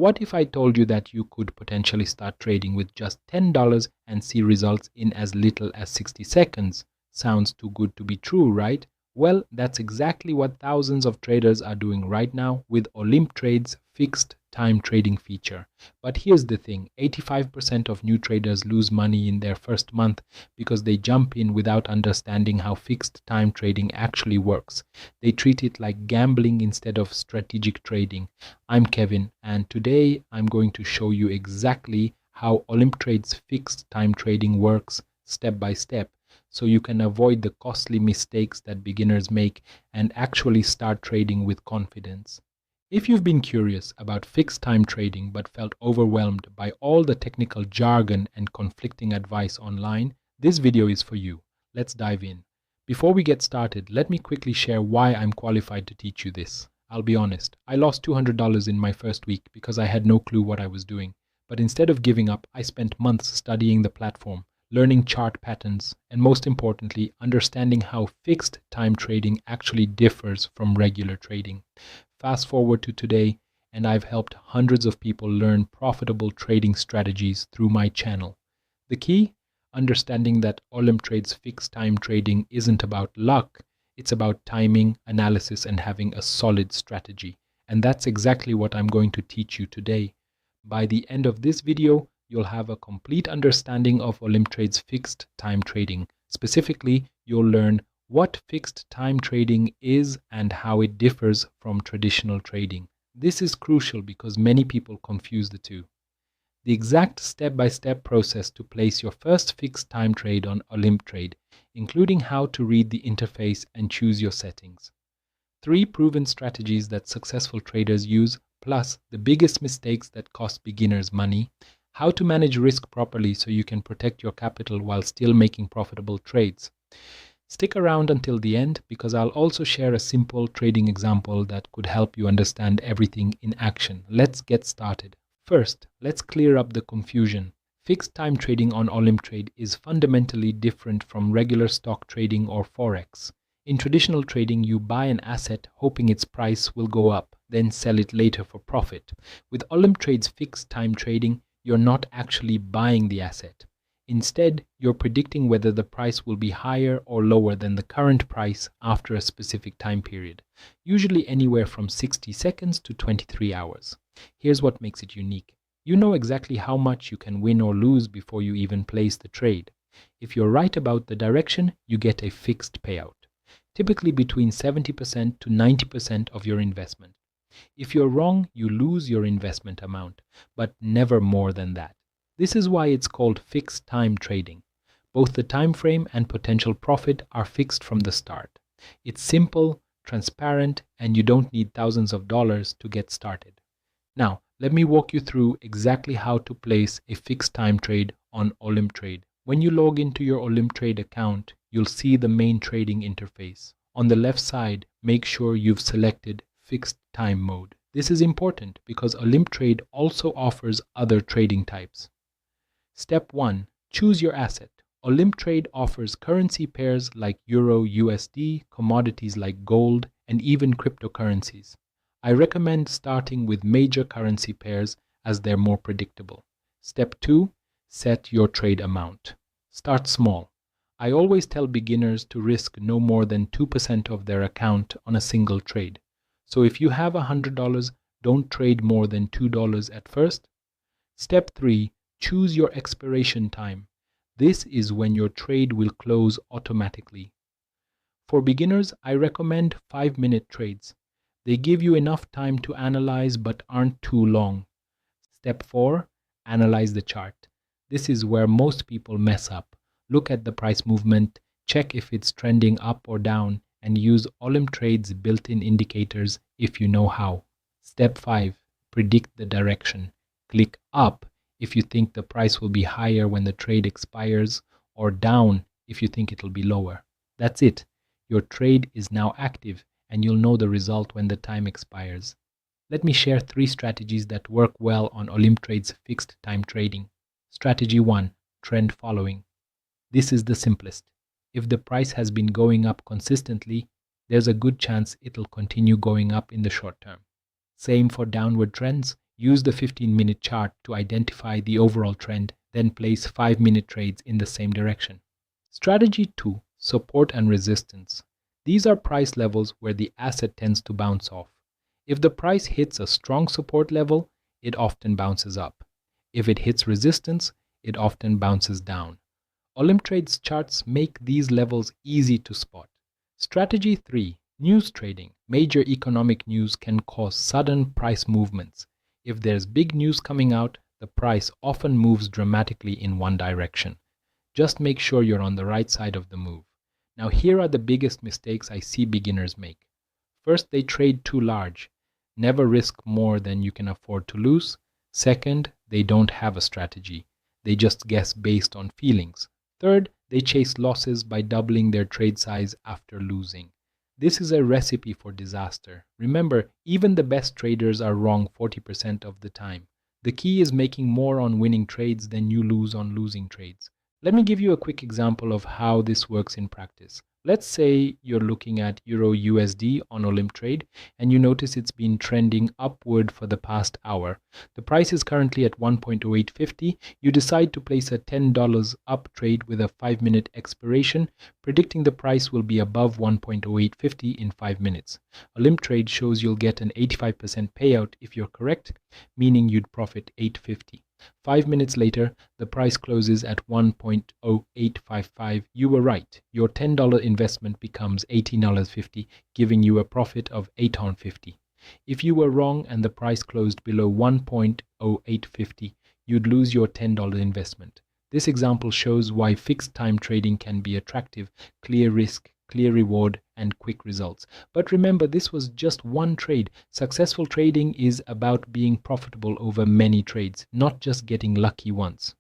What if I told you that you could potentially start trading with just $10 and see results in as little as 60 seconds? Sounds too good to be true, right? Well, that's exactly what thousands of traders are doing right now with Olymp Trade's fixed time trading feature. But here's the thing, 85% of new traders lose money in their first month because they jump in without understanding how fixed time trading actually works. They treat it like gambling instead of strategic trading. I'm Kevin, and today I'm going to show you exactly how Olymp Trade's fixed time trading works step by step, so you can avoid the costly mistakes that beginners make and actually start trading with confidence. If you've been curious about fixed time trading but felt overwhelmed by all the technical jargon and conflicting advice online, this video is for you. Let's dive in. Before we get started, let me quickly share why I'm qualified to teach you this. I'll be honest, I lost $200 in my first week because I had no clue what I was doing. But instead of giving up, I spent months studying the platform, learning chart patterns, and most importantly, understanding how fixed time trading actually differs from regular trading. Fast forward to today, and I've helped hundreds of people learn profitable trading strategies through my channel. The key? Understanding that Olymp Trade's fixed time trading isn't about luck, it's about timing, analysis, and having a solid strategy. And that's exactly what I'm going to teach you today. By the end of this video, you'll have a complete understanding of Olymp Trade's fixed time trading. Specifically, you'll learn what fixed time trading is and how it differs from traditional trading. This is crucial because many people confuse the two. The exact step-by-step process to place your first fixed time trade on Olymp Trade, including how to read the interface and choose your settings. 3 proven strategies that successful traders use, plus the biggest mistakes that cost beginners money. How to manage risk properly so you can protect your capital while still making profitable trades. Stick around until the end because I'll also share a simple trading example that could help you understand everything in action. Let's get started. First, let's clear up the confusion. Fixed time trading on Olymp Trade is fundamentally different from regular stock trading or forex. In traditional trading, you buy an asset hoping its price will go up, then sell it later for profit. With Olymp Trade's fixed time trading, you're not actually buying the asset. Instead, you're predicting whether the price will be higher or lower than the current price after a specific time period, usually anywhere from 60 seconds to 23 hours. Here's what makes it unique. You know exactly how much you can win or lose before you even place the trade. If you're right about the direction, you get a fixed payout, typically between 70% to 90% of your investment. If you're wrong, you lose your investment amount, but never more than that. This is why it's called fixed time trading. Both the time frame and potential profit are fixed from the start. It's simple, transparent, and you don't need thousands of dollars to get started. Now, let me walk you through exactly how to place a fixed time trade on Olymp Trade. When you log into your Olymp Trade account, you'll see the main trading interface. On the left side, make sure you've selected fixed time mode. This is important because Olymp Trade also offers other trading types. Step 1. Choose your asset. Olymp Trade offers currency pairs like Euro USD, commodities like gold, and even cryptocurrencies. I recommend starting with major currency pairs as they're more predictable. Step 2. Set your trade amount. Start small. I always tell beginners to risk no more than 2% of their account on a single trade. So if you have $100, don't trade more than $2 at first. Step 3. Choose your expiration time. This is when your trade will close automatically. For beginners, I recommend 5-minute trades. They give you enough time to analyze but aren't too long. Step 4. Analyze the chart. This is where most people mess up. Look at the price movement, check if it's trending up or down, and use Olymp Trade's built-in indicators if you know how. Step 5. Predict the direction. Click up if you think the price will be higher when the trade expires, or down if you think it'll be lower. That's it. Your trade is now active, and you'll know the result when the time expires. Let me share 3 strategies that work well on Olymp Trade's fixed time trading. Strategy 1. Trend following. This is the simplest. If the price has been going up consistently, there's a good chance it'll continue going up in the short term. Same for downward trends. Use the 15-minute chart to identify the overall trend, then place 5-minute trades in the same direction. Strategy 2. Support and resistance. These are price levels where the asset tends to bounce off. If the price hits a strong support level, it often bounces up. If it hits resistance, it often bounces down. Olymptrade's charts make these levels easy to spot. Strategy 3. News trading. Major economic news can cause sudden price movements. If there's big news coming out, the price often moves dramatically in one direction. Just make sure you're on the right side of the move. Now here are the biggest mistakes I see beginners make. First, they trade too large. Never risk more than you can afford to lose. Second, they don't have a strategy. They just guess based on feelings. Third, they chase losses by doubling their trade size after losing. This is a recipe for disaster. Remember, even the best traders are wrong 40% of the time. The key is making more on winning trades than you lose on losing trades. Let me give you a quick example of how this works in practice. Let's say you're looking at Euro USD on Olymp Trade and you notice it's been trending upward for the past hour. The price is currently at 1.0850. You decide to place a $10 up trade with a 5-minute expiration, predicting the price will be above 1.0850 in 5 minutes. Olymp Trade shows you'll get an 85% payout if you're correct, meaning you'd profit $8.50. 5 minutes later, the price closes at 1.0855. You were right. Your $10 investment becomes $18.50, giving you a profit of $8.50. If you were wrong and the price closed below 1.0850, you'd lose your $10 investment. This example shows why fixed time trading can be attractive: clear risk, clear reward, and quick results. But remember, this was just one trade. Successful trading is about being profitable over many trades, not just getting lucky once.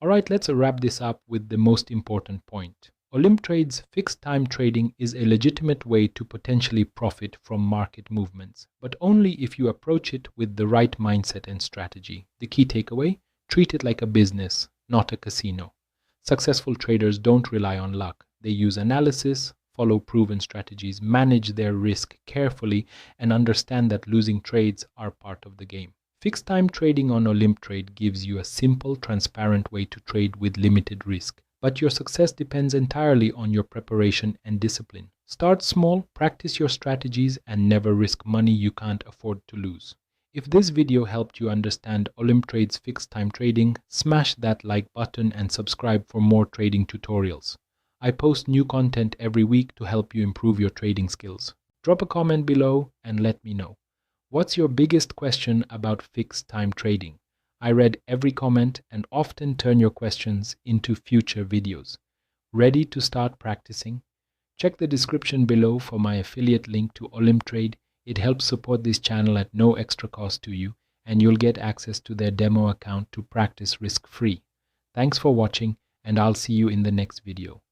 Alright, let's wrap this up with the most important point. Olymptrade's fixed time trading is a legitimate way to potentially profit from market movements, but only if you approach it with the right mindset and strategy. The key takeaway: treat it like a business, not a casino. Successful traders don't rely on luck. They use analysis, follow proven strategies, manage their risk carefully, and understand that losing trades are part of the game. Fixed time trading on Olymp Trade gives you a simple, transparent way to trade with limited risk. But your success depends entirely on your preparation and discipline. Start small, practice your strategies, and never risk money you can't afford to lose. If this video helped you understand Olymp Trade's fixed time trading, smash that like button and subscribe for more trading tutorials. I post new content every week to help you improve your trading skills. Drop a comment below and let me know. What's your biggest question about fixed time trading? I read every comment and often turn your questions into future videos. Ready to start practicing? Check the description below for my affiliate link to Olymp Trade. It helps support this channel at no extra cost to you, and you'll get access to their demo account to practice risk-free. Thanks for watching, and I'll see you in the next video.